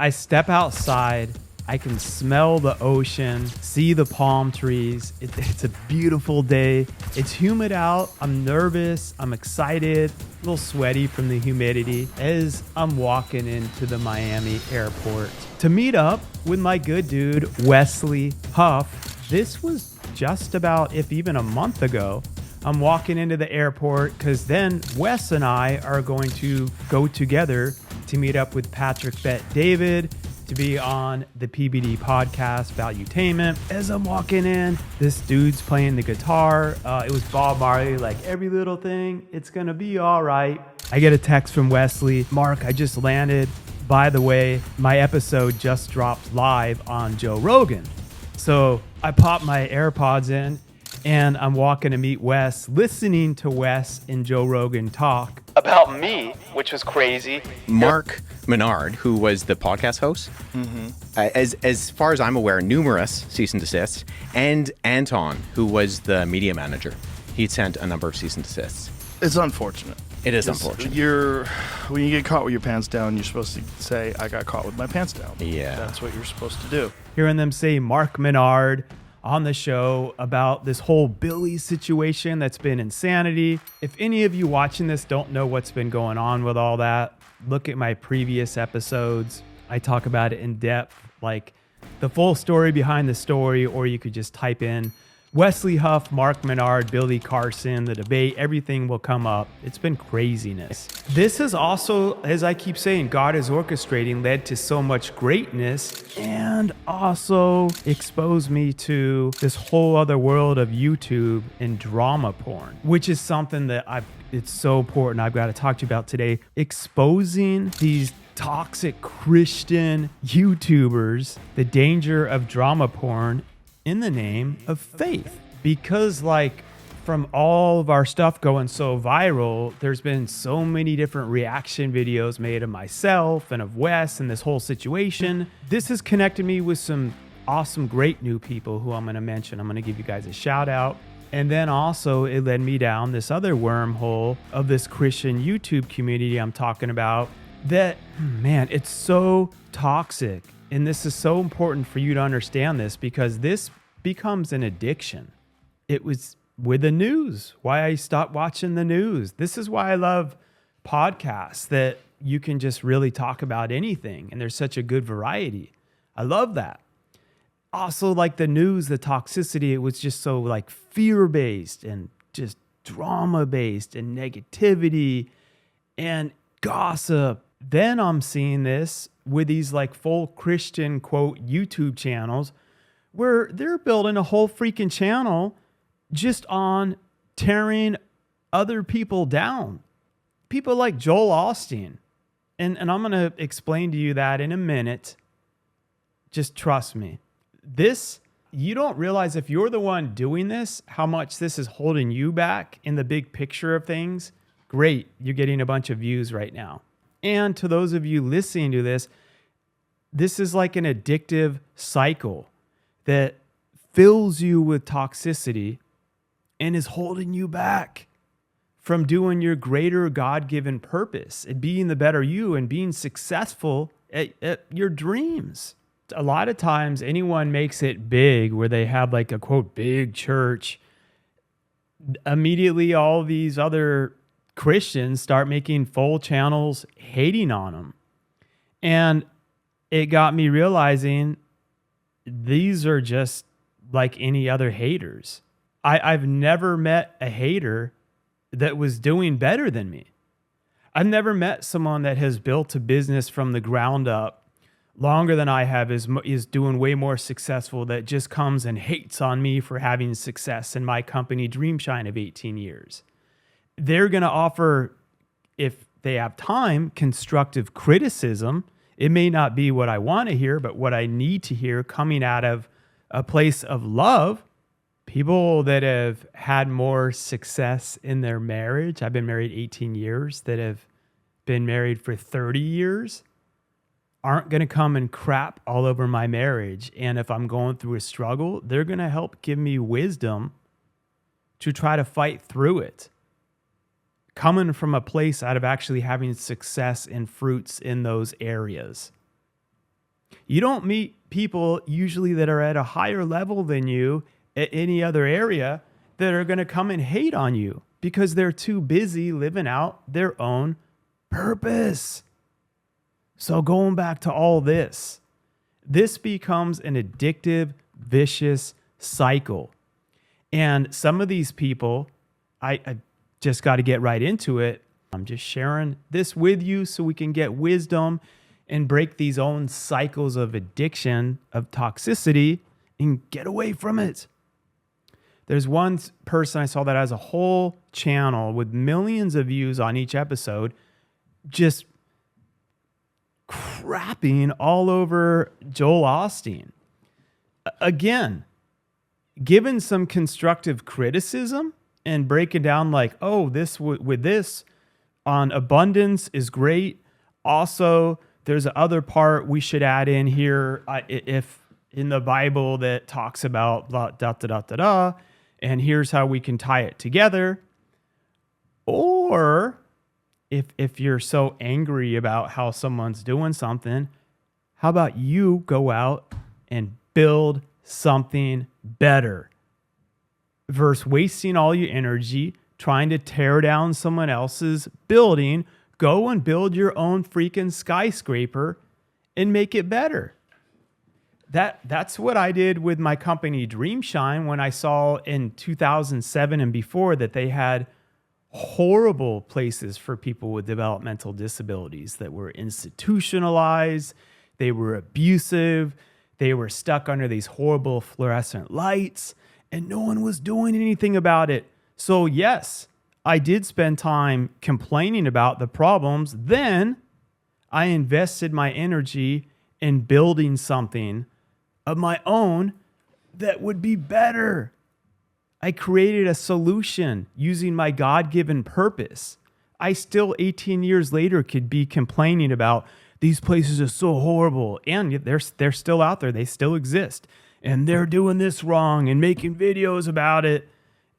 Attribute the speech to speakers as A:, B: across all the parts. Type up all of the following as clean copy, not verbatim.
A: I step outside. I can smell the ocean, see the palm trees. It's a beautiful day. It's humid out. I'm nervous. I'm excited, a little sweaty from the humidity as I'm walking into the Miami airport to meet up with my good dude, Wesley Huff. This was just about, if even a month ago. I'm walking into the airport because then Wes and I are going to go together to meet up with Patrick Bet David to be on the PBD podcast, Valuetainment. As I'm walking in, this dude's playing the guitar. It was Bob Marley, like every little thing, it's gonna be all right. I get a text from Wesley. Mark, I just landed. By the way, my episode just dropped live on Joe Rogan. So I pop my AirPods in and I'm walking to meet Wes, listening to Wes and Joe Rogan talk about me, which was crazy.
B: Mark Minard, who was the podcast host, as far as I'm aware, numerous cease and desists, and Anton, who was the media manager. He'd sent a number of cease and desists.
C: It's unfortunate.
B: It is unfortunate.
C: When you get caught with your pants down, you're supposed to say, I got caught with my pants down.
B: Yeah.
C: That's what you're supposed to do.
A: Hearing them say Mark Minard on the show about this whole Billy situation that's been insanity. If any of you watching this don't know what's been going on with all that, look at my previous episodes. I talk about it in depth, like the full story behind the story, or you could just type in Wesley Huff, Mark Minard, Billy Carson, the debate, everything will come up. It's been craziness. This has also, as I keep saying, God is orchestrating, led to so much greatness and also exposed me to this whole other world of YouTube and drama porn, which is something that it's so important. I've got to talk to you about today. Exposing these toxic Christian YouTubers, the danger of drama porn in the name of faith. Because like from all of our stuff going so viral, there's been so many different reaction videos made of myself and of Wes and this whole situation. This has connected me with some awesome, great new people who I'm going to mention. I'm going to give you guys a shout out. And then also it led me down this other wormhole of this Christian YouTube community I'm talking about that, man, it's so toxic. And this is so important for you to understand this because this becomes an addiction. It was with the news, why I stopped watching the news. This is why I love podcasts, that you can just really talk about anything and there's such a good variety. I love that. Also, like the news, the toxicity, it was just so like fear-based and just drama-based and negativity and gossip. Then I'm seeing this with these like full Christian, quote, YouTube channels where they're building a whole freaking channel just on tearing other people down. People like Joel Osteen. And I'm going to explain to you that in a minute. Just trust me. This, you don't realize if you're the one doing this, how much this is holding you back in the big picture of things. Great. You're getting a bunch of views right now. And to those of you listening to this, this is like an addictive cycle that fills you with toxicity and is holding you back from doing your greater God-given purpose and being the better you and being successful at your dreams. A lot of times anyone makes it big where they have like a quote big church. Immediately all these other Christians start making full channels hating on them. And it got me realizing these are just like any other haters. I've never met a hater that was doing better than me. I've never met someone that has built a business from the ground up longer than I have, is doing way more successful, that just comes and hates on me for having success in my company, Dreamshine, of 18 years. They're going to offer, if they have time, constructive criticism. It may not be what I want to hear, but what I need to hear coming out of a place of love. People that have had more success in their marriage, I've been married 18 years, that have been married for 30 years, aren't going to come and crap all over my marriage. And if I'm going through a struggle, they're going to help give me wisdom to try to fight through it. Coming from a place out of actually having success and fruits in those areas. You don't meet people usually that are at a higher level than you at any other area that are going to come and hate on you because they're too busy living out their own purpose. So going back to all this becomes an addictive, vicious cycle. And some of these people, I just got to get right into it. I'm just sharing this with you so we can get wisdom and break these own cycles of addiction, of toxicity, and get away from it. There's one person I saw that has a whole channel with millions of views on each episode, just crapping all over Joel Osteen. Again, given some constructive criticism and breaking down like, oh, this with this on abundance is great. Also, there's another part we should add in here if in the Bible that talks about and here's how we can tie it together. Or if you're so angry about how someone's doing something, how about you go out and build something better versus wasting all your energy trying to tear down someone else's building. Go and build your own freaking skyscraper and make it better. That's what I did with my company Dreamshine when I saw in 2007 and before that they had horrible places for people with developmental disabilities that were institutionalized, they were abusive, they were stuck under these horrible fluorescent lights, and no one was doing anything about it. So yes, I did spend time complaining about the problems. Then I invested my energy in building something of my own that would be better. I created a solution using my God-given purpose. I still, 18 years later, could be complaining about these places are so horrible. And they're still out there. They still exist. And they're doing this wrong and making videos about it.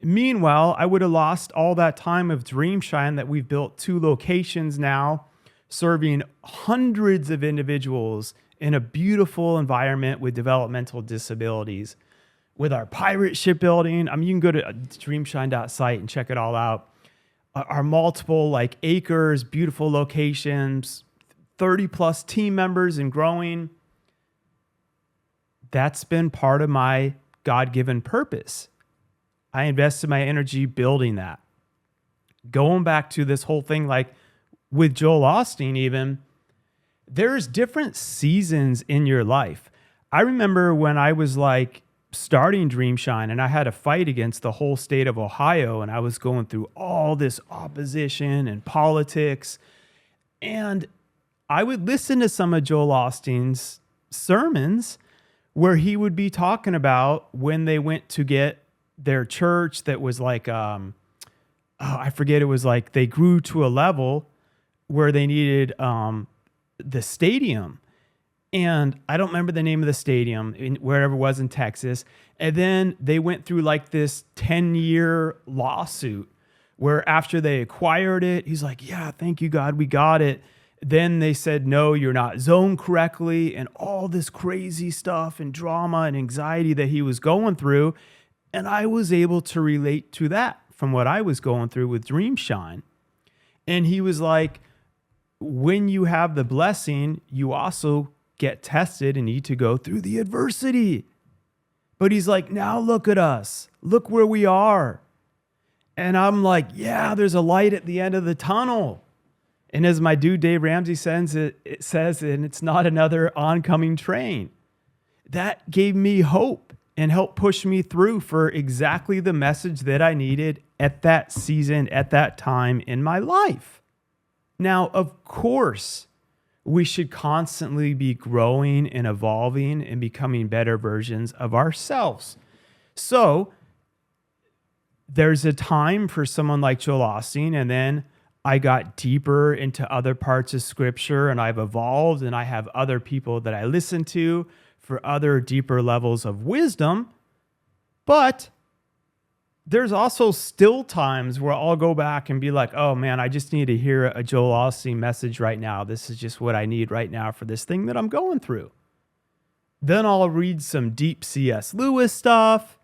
A: Meanwhile, I would have lost all that time of Dreamshine that we've built 2 locations now, serving hundreds of individuals in a beautiful environment with developmental disabilities. With our pirate shipbuilding, I mean, you can go to dreamshine.site and check it all out. Our multiple acres, beautiful locations, 30 plus team members and growing. That's been part of my God-given purpose. I invested my energy building that. Going back to this whole thing, like with Joel Osteen even, there's different seasons in your life. I remember when I was starting Dreamshine and I had to fight against the whole state of Ohio and I was going through all this opposition and politics. And I would listen to some of Joel Osteen's sermons where he would be talking about when they went to get their church that was I forget, it was they grew to a level where they needed the stadium. And I don't remember the name of the stadium, wherever it was in Texas. And then they went through this 10-year lawsuit where after they acquired it, he's like, yeah, thank you, God, we got it. Then they said, no, you're not zoned correctly, and all this crazy stuff and drama and anxiety that he was going through. And I was able to relate to that from what I was going through with Dreamshine. And he was like, when you have the blessing, you also get tested and need to go through the adversity. But he's like, now look at us. Look where we are. And I'm like, yeah, there's a light at the end of the tunnel. And as my dude Dave Ramsey says, it says, and it's not another oncoming train. That gave me hope and helped push me through for exactly the message that I needed at that season, at that time in my life. Now, of course, we should constantly be growing and evolving and becoming better versions of ourselves. So there's a time for someone like Joel Osteen, and then I got deeper into other parts of scripture and I've evolved and I have other people that I listen to for other deeper levels of wisdom. But there's also still times where I'll go back and be like, oh man, I just need to hear a Joel Osteen message right now. This is just what I need right now for this thing that I'm going through. Then I'll read some deep C.S. Lewis stuff.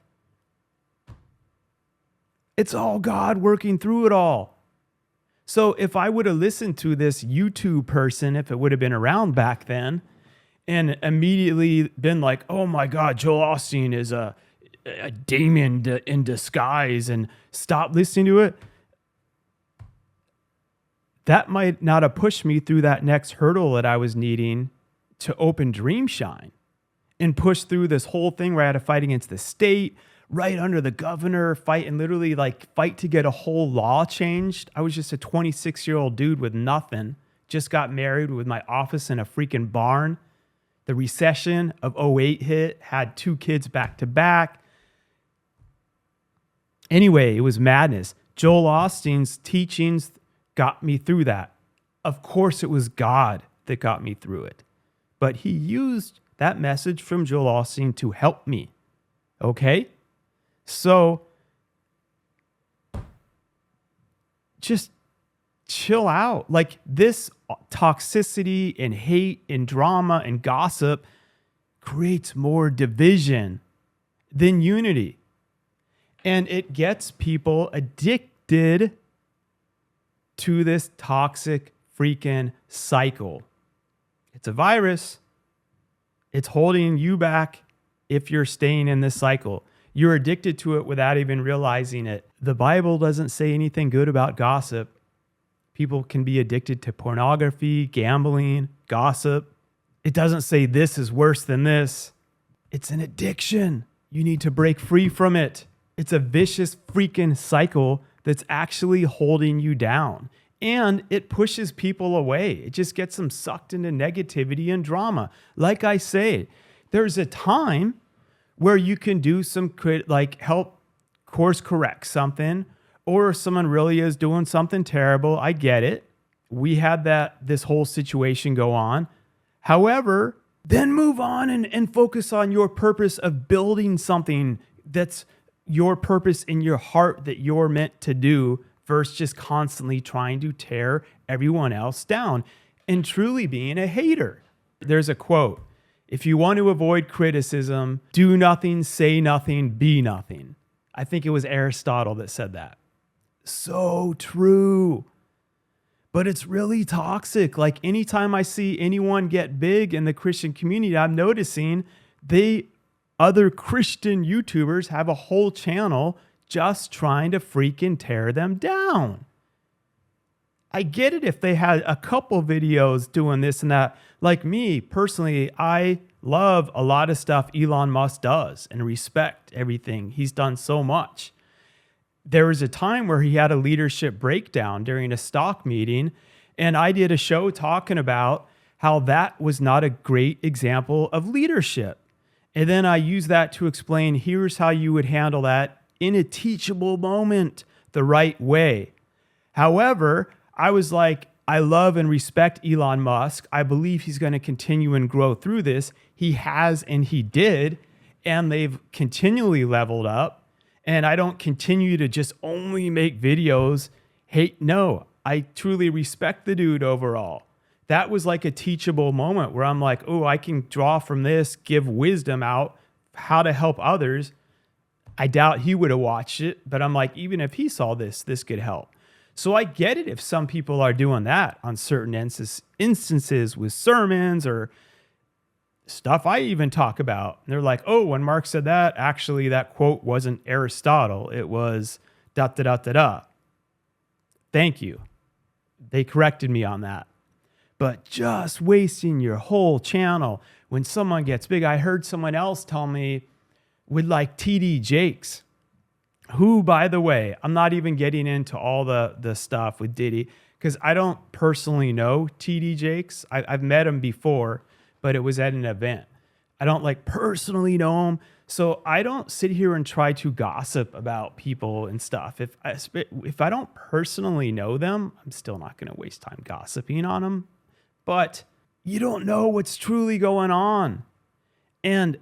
A: It's all God working through it all. So if I would have listened to this YouTube person, if it would have been around back then, and immediately been like, oh my God, Joel Osteen is a demon in disguise, and stop listening to it, that might not have pushed me through that next hurdle that I was needing to open Dreamshine and push through this whole thing where I had to fight against the state, right under the governor, fight to get a whole law changed. I was just a 26-year-old dude with nothing, just got married with my office in a freaking barn. The recession of '08 hit, had 2 kids back to back. Anyway, it was madness. Joel Osteen's teachings got me through that. Of course, it was God that got me through it. But he used that message from Joel Osteen to help me. Okay? So, just chill out. Like, this toxicity and hate and drama and gossip creates more division than unity. And it gets people addicted to this toxic freaking cycle. It's a virus. It's holding you back if you're staying in this cycle. You're addicted to it without even realizing it. The Bible doesn't say anything good about gossip. People can be addicted to pornography, gambling, gossip. It doesn't say this is worse than this. It's an addiction. You need to break free from it. It's a vicious freaking cycle that's actually holding you down. And it pushes people away. It just gets them sucked into negativity and drama. Like I say, there's a time where you can do some help course correct something, or if someone really is doing something terrible. I get it. We had this whole situation go on. However, then move on and focus on your purpose of building something that's your purpose in your heart that you're meant to do, versus just constantly trying to tear everyone else down and truly being a hater. There's a quote: if you want to avoid criticism, do nothing, say nothing, be nothing. I think it was Aristotle that said that. So true. But it's really toxic. Like, anytime I see anyone get big in the Christian community, I'm noticing other Christian YouTubers have a whole channel just trying to freaking tear them down. I get it if they had a couple videos doing this and that. Like me, personally, I love a lot of stuff Elon Musk does and respect everything. He's done so much. There was a time where he had a leadership breakdown during a stock meeting, and I did a show talking about how that was not a great example of leadership. And then I used that to explain, here's how you would handle that in a teachable moment, the right way. However, I was like, I love and respect Elon Musk. I believe he's going to continue and grow through this. He has, and he did, and they've continually leveled up. And I don't continue to just only make videos. No, I truly respect the dude overall. That was like a teachable moment where I'm like, oh, I can draw from this, give wisdom out, how to help others. I doubt he would have watched it, but I'm like, even if he saw this could help. So I get it if some people are doing that on certain instances with sermons or stuff I even talk about. And they're like, oh, when Mark said that, actually that quote wasn't Aristotle. It was ... Thank you. They corrected me on that. But just wasting your whole channel when someone gets big. I heard someone else tell me with like TD Jakes, who, by the way, I'm not even getting into all the stuff with Diddy because I don't personally know TD Jakes. I've met him before, but it was at an event. I don't personally know him. So I don't sit here and try to gossip about people and stuff. If I don't personally know them, I'm still not going to waste time gossiping on them. But you don't know what's truly going on. And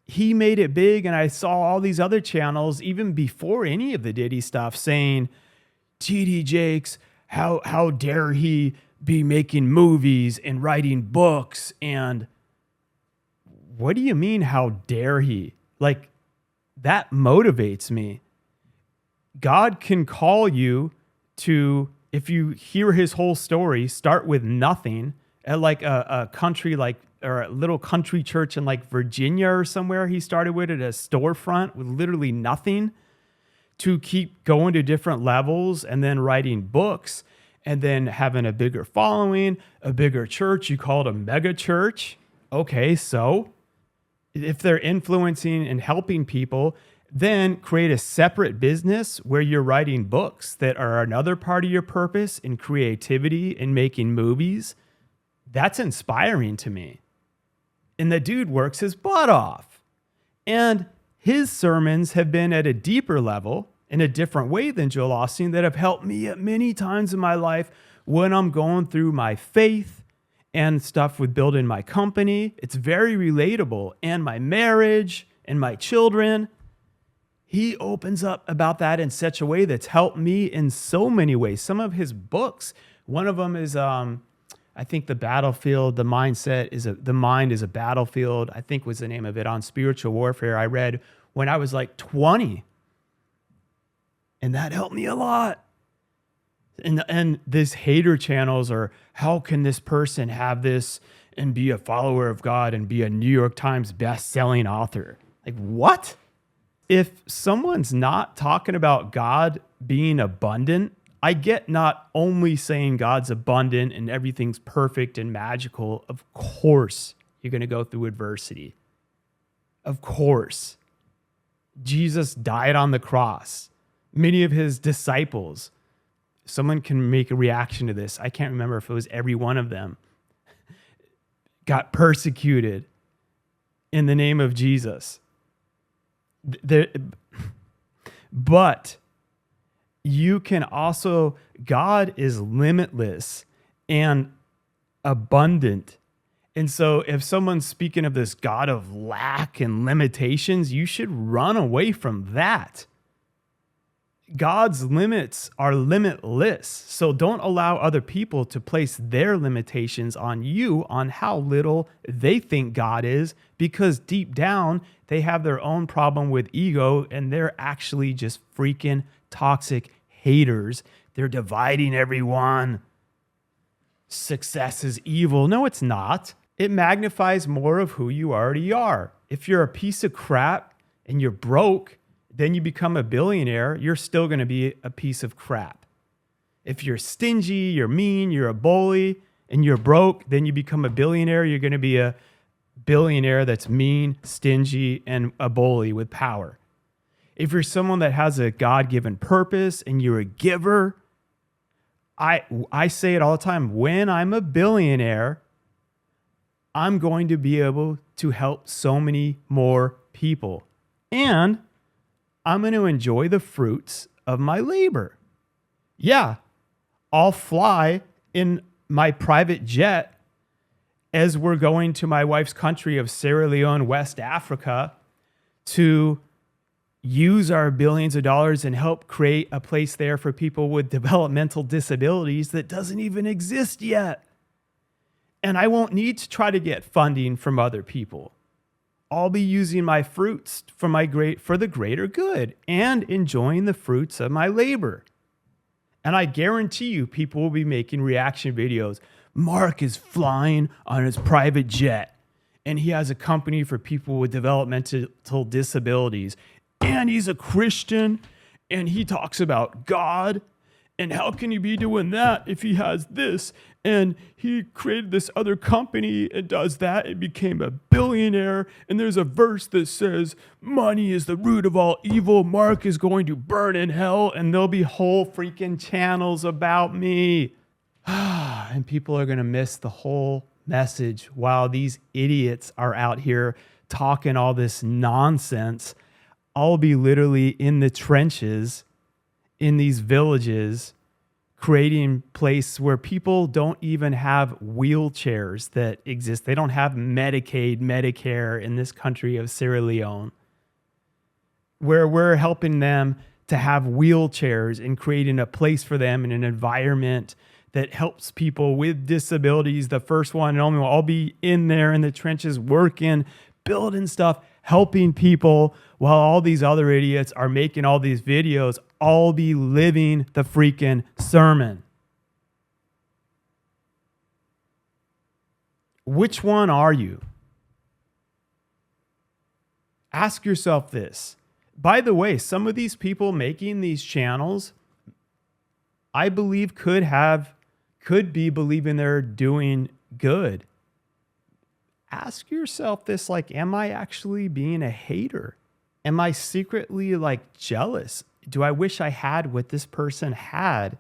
A: he made it big, and I saw all these other channels, even before any of the Diddy stuff, saying, TD Jakes, how dare he be making movies and writing books, and what do you mean, how dare he? Like, that motivates me. God can call you to, if you hear his whole story, start with nothing at like a country or a little country church in like Virginia or somewhere. He started with at a storefront with literally nothing, to keep going to different levels and then writing books and then having a bigger following, a bigger church. You call it a mega church. Okay, so if they're influencing and helping people, then create a separate business where you're writing books that are another part of your purpose in creativity and making movies. That's inspiring to me. And the dude works his butt off. And his sermons have been at a deeper level in a different way than Joel Osteen that have helped me at many times in my life when I'm going through my faith and stuff with building my company. It's very relatable. And my marriage and my children. He opens up about that in such a way that's helped me in so many ways. Some of his books, one of them is, I think The Battlefield, The Mind is a Battlefield, I think was the name of it, on spiritual warfare. I read when I was like 20. And that helped me a lot. And these hater channels are, how can this person have this and be a follower of God and be a New York Times best-selling author? Like, what? If someone's not talking about God being abundant, I get not only saying God's abundant and everything's perfect and magical. Of course, you're going to go through adversity. Of course. Jesus died on the cross. Many of his disciples, someone can make a reaction to this. I can't remember if it was every one of them, got persecuted in the name of Jesus. But you can also, God is limitless and abundant. And so if someone's speaking of this God of lack and limitations, you should run away from that. God's limits are limitless. So don't allow other people to place their limitations on you on how little they think God is, because deep down, they have their own problem with ego and they're actually just freaking toxic haters. They're dividing everyone. Success is evil. No, it's not. It magnifies more of who you already are. If you're a piece of crap and you're broke, then you become a billionaire, you're still going to be a piece of crap. If you're stingy, you're mean, you're a bully, and you're broke, then you become a billionaire, you're going to be a billionaire that's mean, stingy, and a bully with power. If you're someone that has a God-given purpose and you're a giver, I say it all the time, when I'm a billionaire, I'm going to be able to help so many more people. And I'm going to enjoy the fruits of my labor. Yeah, I'll fly in my private jet as we're going to my wife's country of Sierra Leone, West Africa, to use our billions of dollars and help create a place there for people with developmental disabilities that doesn't even exist yet. And I won't need to try to get funding from other people. I'll be using my fruits for the greater good and enjoying the fruits of my labor. And I guarantee you people will be making reaction videos. Mark is flying on his private jet and he has a company for people with developmental disabilities. And he's a Christian and he talks about God. And how can he be doing that if he has this? And he created this other company and does that and became a billionaire. And there's a verse that says, money is the root of all evil. Mark is going to burn in hell. And there'll be whole freaking channels about me. And people are going to miss the whole message while these idiots are out here talking all this nonsense. I'll be literally in the trenches in these villages, creating place where people don't even have wheelchairs that exist. They don't have Medicaid, Medicare in this country of Sierra Leone, where we're helping them to have wheelchairs and creating a place for them in an environment that helps people with disabilities. The first one and only one. I'll be in there in the trenches working, building stuff, helping people, while all these other idiots are making all these videos. I'll be living the freaking sermon. Which one are you? Ask yourself this. By the way, some of these people making these channels, I believe could be believing they're doing good. Ask yourself this, like, am I actually being a hater? Am I secretly like jealous? Do I wish I had what this person had?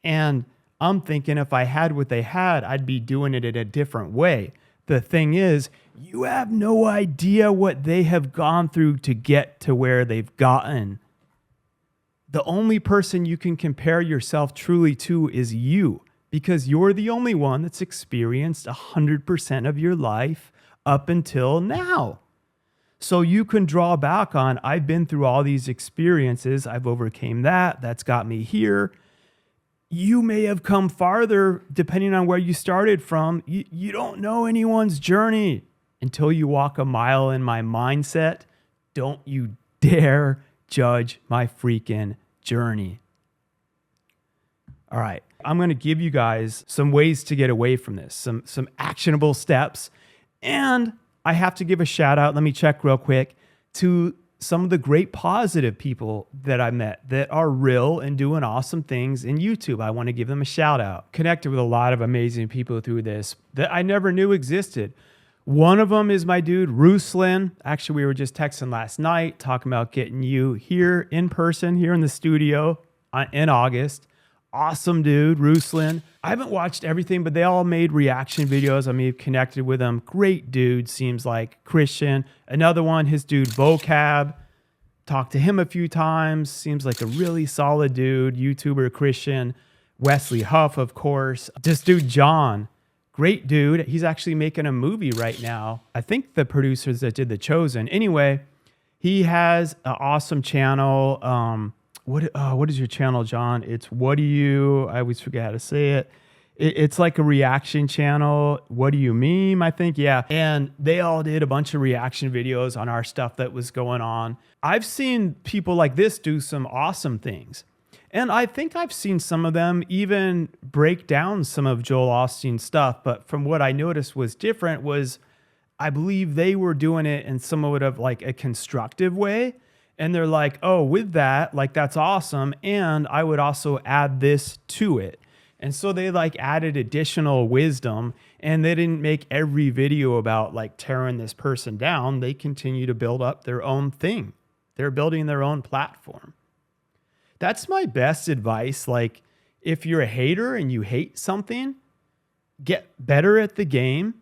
A: And I'm thinking if I had what they had, I'd be doing it in a different way. The thing is, you have no idea what they have gone through to get to where they've gotten. The only person you can compare yourself truly to is you, because you're the only one that's experienced 100% of your life up until now. So you can draw back on, I've been through all these experiences. I've overcame that. That's got me here. You may have come farther depending on where you started from. You don't know anyone's journey until you walk a mile in my mindset. Don't you dare judge my freaking journey. All right. I'm going to give you guys some ways to get away from this, some actionable steps. And I have to give a shout out, let me check real quick, to some of the great positive people that I met that are real and doing awesome things in YouTube. I want to give them a shout out. Connected with a lot of amazing people through this that I never knew existed. One of them is my dude, Ruslan. Actually, we were just texting last night talking about getting you here in person, here in the studio in August. Awesome dude, Ruslan. I haven't watched everything, but they all made reaction videos. I mean, connected with them. Great dude, seems like. Christian. Another one, his dude, Vocab. Talked to him a few times. Seems like a really solid dude. YouTuber, Christian. Wesley, Huff, of course. This dude, John. Great dude. He's actually making a movie right now. I think the producers that did The Chosen. Anyway, he has an awesome channel. What is your channel, John? It's I always forget how to say it. It's like a reaction channel. What do you meme? I think, yeah. And they all did a bunch of reaction videos on our stuff that was going on. I've seen people like this do some awesome things. And I think I've seen some of them even break down some of Joel Osteen's stuff. But from what I noticed was different was I believe they were doing it in somewhat of like a constructive way. And they're like, oh, with that, like, that's awesome. And I would also add this to it. And so they like added additional wisdom, and they didn't make every video about like tearing this person down. They continue to build up their own thing. They're building their own platform. That's my best advice. Like, if you're a hater and you hate something, get better at the game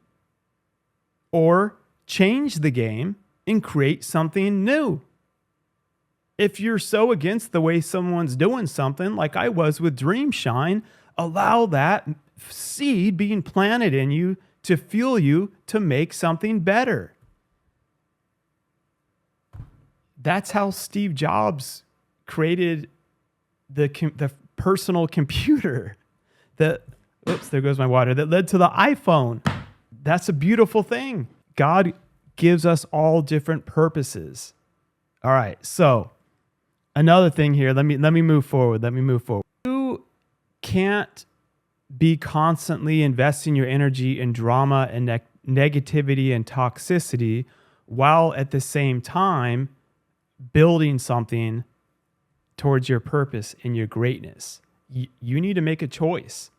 A: or change the game and create something new. If you're so against the way someone's doing something, like I was with Dreamshine, allow that seed being planted in you to fuel you to make something better. That's how Steve Jobs created the personal computer. Oops, there goes my water. That led to the iPhone. That's a beautiful thing. God gives us all different purposes. All right, so another thing here. Let me move forward. You can't be constantly investing your energy in drama and negativity and toxicity while at the same time building something towards your purpose and your greatness. You need to make a choice.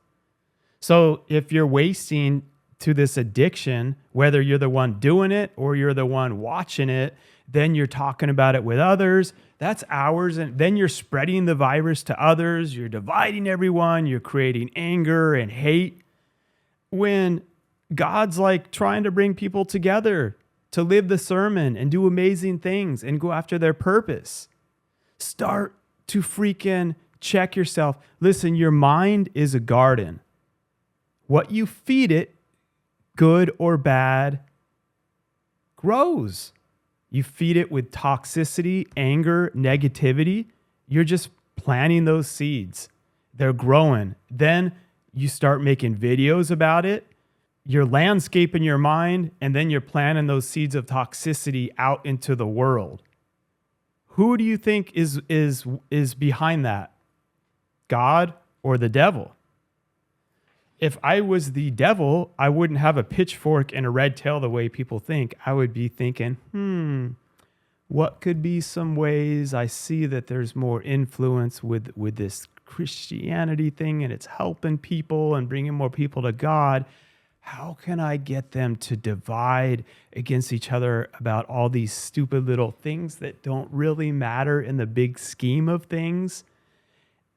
A: So if you're wasting to this addiction, whether you're the one doing it or you're the one watching it, then you're talking about it with others. That's hours. And then you're spreading the virus to others. You're dividing everyone. You're creating anger and hate. When God's like trying to bring people together to live the sermon and do amazing things and go after their purpose. Start to freaking check yourself. Listen, your mind is a garden. What you feed it, good or bad, grows. You feed it with toxicity, anger, negativity. You're just planting those seeds. They're growing. Then you start making videos about it. You're landscaping your mind, and then you're planting those seeds of toxicity out into the world. Who do you think is behind that? God or the devil? If I was the devil, I wouldn't have a pitchfork and a red tail the way people think. I would be thinking, what could be some ways I see that there's more influence with this Christianity thing, and it's helping people and bringing more people to God. How can I get them to divide against each other about all these stupid little things that don't really matter in the big scheme of things,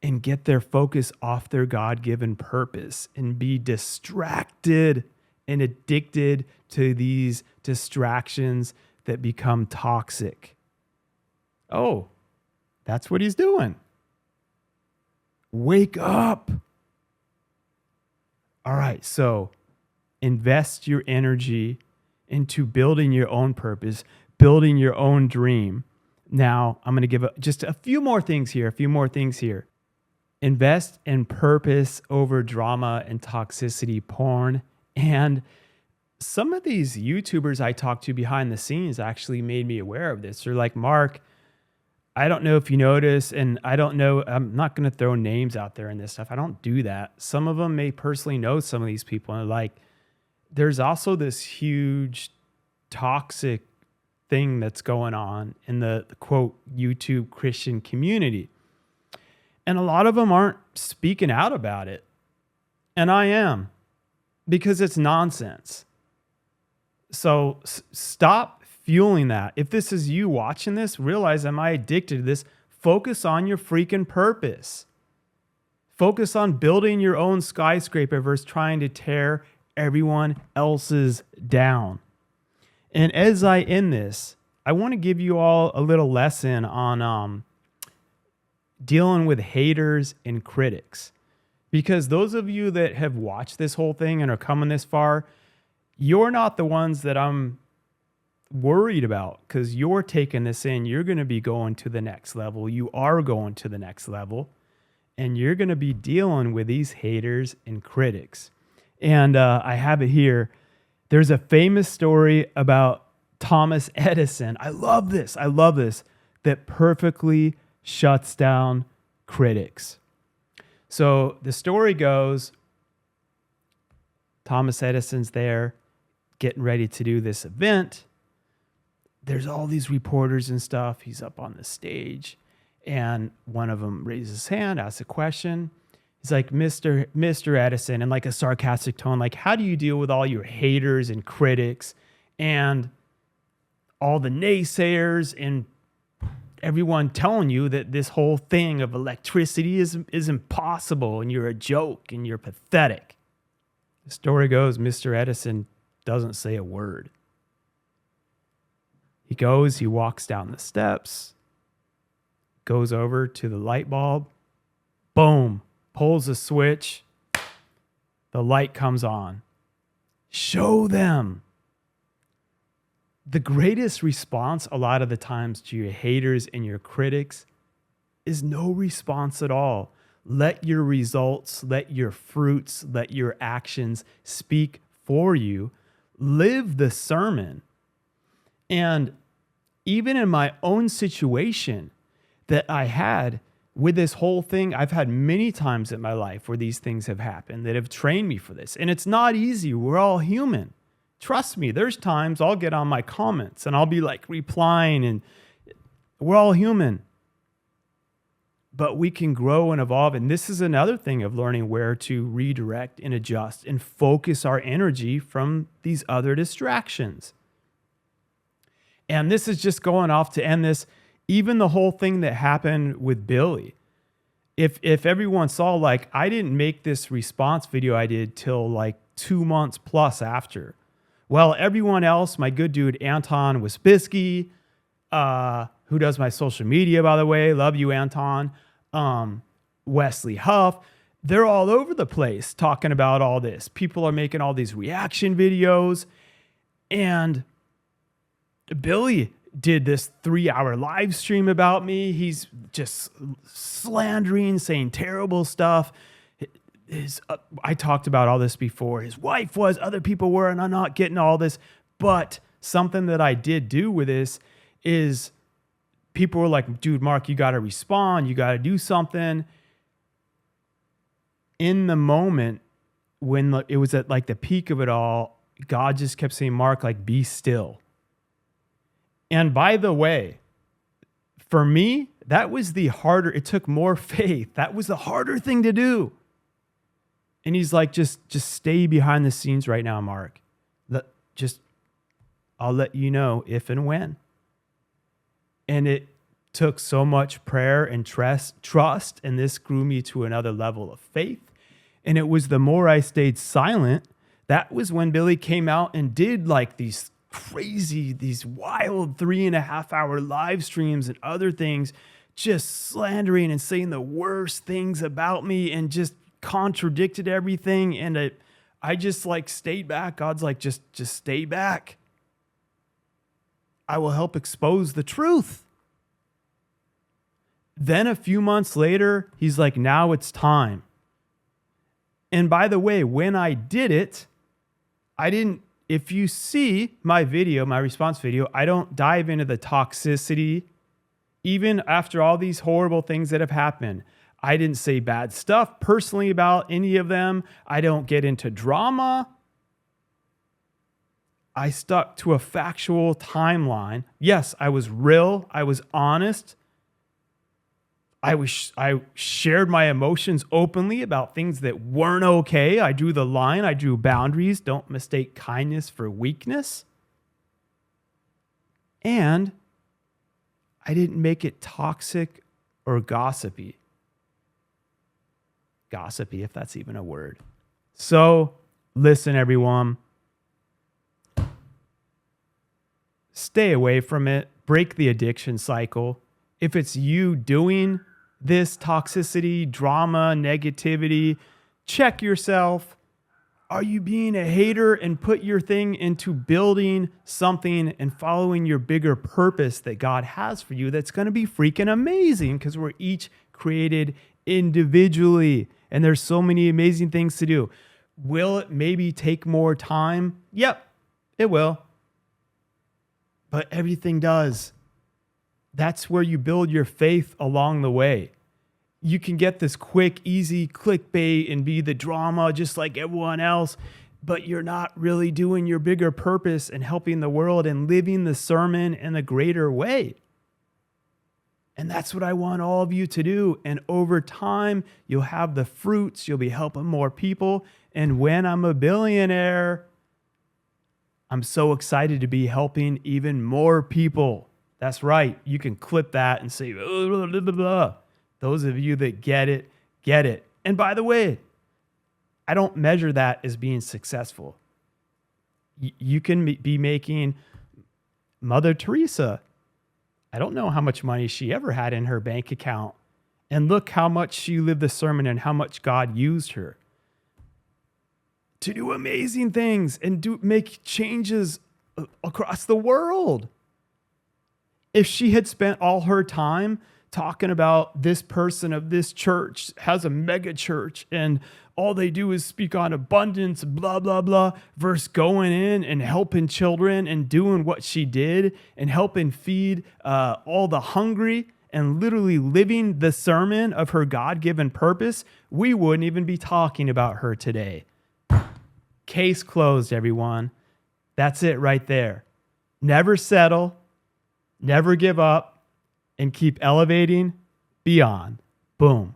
A: and get their focus off their God-given purpose and be distracted and addicted to these distractions that become toxic? Oh, that's what he's doing. Wake up. All right, so invest your energy into building your own purpose, building your own dream. Now, I'm going to give just a few more things here. Invest in purpose over drama and toxicity porn. And some of these YouTubers I talked to behind the scenes actually made me aware of this. They're like, Mark, I don't know if you notice, and I don't know, I'm not going to throw names out there in this stuff. I don't do that. Some of them may personally know some of these people. And like, there's also this huge toxic thing that's going on in the quote YouTube Christian community. And a lot of them aren't speaking out about it. And I am, because it's nonsense. So stop fueling that. If this is you watching this, realize, am I addicted to this? Focus on your freaking purpose. Focus on building your own skyscraper versus trying to tear everyone else's down. And as I end this, I want to give you all a little lesson on dealing with haters and critics. Because those of you that have watched this whole thing and are coming this far, you're not the ones that I'm worried about, because you're taking this in. You're going to be going to the next level. You are going to the next level. And you're going to be dealing with these haters and critics. And I have it here. There's a famous story about Thomas Edison. I love this. That perfectly shuts down critics. So the story goes, Thomas Edison's there getting ready to do this event. There's all these reporters and stuff. He's up on the stage, and one of them raises his hand, asks a question. He's like, Mr. Edison, in like a sarcastic tone, like, how do you deal with all your haters and critics and all the naysayers and everyone telling you that this whole thing of electricity is impossible and you're a joke and you're pathetic? The story goes, Mr. Edison doesn't say a word. He walks down the steps, goes over to the light bulb, boom, pulls a switch, the light comes on. Show them. The greatest response a lot of the times to your haters and your critics is no response at all. Let your results, let your fruits, let your actions speak for you. Live the sermon. And even in my own situation that I had with this whole thing, I've had many times in my life where these things have happened that have trained me for this. And it's not easy. We're all human. Trust me, there's times I'll get on my comments and I'll be like replying, and we're all human. But we can grow and evolve. And this is another thing of learning where to redirect and adjust and focus our energy from these other distractions. And this is just going off to end this. Even the whole thing that happened with Billy. If everyone saw, like, I didn't make this response video I did till like 2 months plus after. Well, everyone else, my good dude Anton Wisbisky, who does my social media, by the way, love you, Anton, Wesley, Huff, they're all over the place talking about all this. People are making all these reaction videos. And Billy did this 3-hour live stream about me. He's just slandering, saying terrible stuff. I talked about all this before. His wife was, other people were, and I'm not getting all this. But something that I did do with this is people were like, dude, Mark, you got to respond. You got to do something. In the moment when it was at like the peak of it all, God just kept saying, Mark, like, be still. And by the way, for me, that was it took more faith. That was the harder thing to do. And he's like, just stay behind the scenes right now, Mark. I'll let you know if and when. And it took so much prayer and trust, and this grew me to another level of faith. And it was the more I stayed silent, that was when Billy came out and did like these crazy, these wild 3.5 hour live streams and other things, just slandering and saying the worst things about me and just contradicted everything. And I just like stayed back. God's like, just stay back. I will help expose the truth. Then a few months later, he's like, now it's time. And by the way, when I did it, if you see my video, my response video, I don't dive into the toxicity. Even after all these horrible things that have happened, I didn't say bad stuff personally about any of them. I don't get into drama. I stuck to a factual timeline. Yes, I was real. I was honest. I shared my emotions openly about things that weren't okay. I drew the line. I drew boundaries. Don't mistake kindness for weakness. And I didn't make it toxic or gossipy. Gossipy, if that's even a word. So, listen, everyone. Stay away from it. Break the addiction cycle. If it's you doing this toxicity, drama, negativity, check yourself. Are you being a hater and put your thing into building something and following your bigger purpose that God has for you that's going to be freaking amazing, because we're each created individually and there's so many amazing things to do. Will it maybe take more time? Yep, it will. But everything does. That's where you build your faith along the way. You can get this quick, easy clickbait and be the drama just like everyone else, but you're not really doing your bigger purpose and helping the world and living the sermon in a greater way. And that's what I want all of you to do. And over time, you'll have the fruits. You'll be helping more people. And when I'm a billionaire, I'm so excited to be helping even more people. That's right. You can clip that and say, blah, blah, blah, blah. Those of you that get it, get it. And by the way, I don't measure that as being successful. You can be making Mother Teresa. I don't know how much money she ever had in her bank account. And look how much she lived the sermon and how much God used her to do amazing things and make changes across the world. If she had spent all her time talking about this person of this church has a mega church and all they do is speak on abundance, blah, blah, blah, versus going in and helping children and doing what she did and helping feed all the hungry and literally living the sermon of her God-given purpose, we wouldn't even be talking about her today. Case closed, everyone. That's it right there. Never settle. Never give up, and keep elevating beyond. Boom.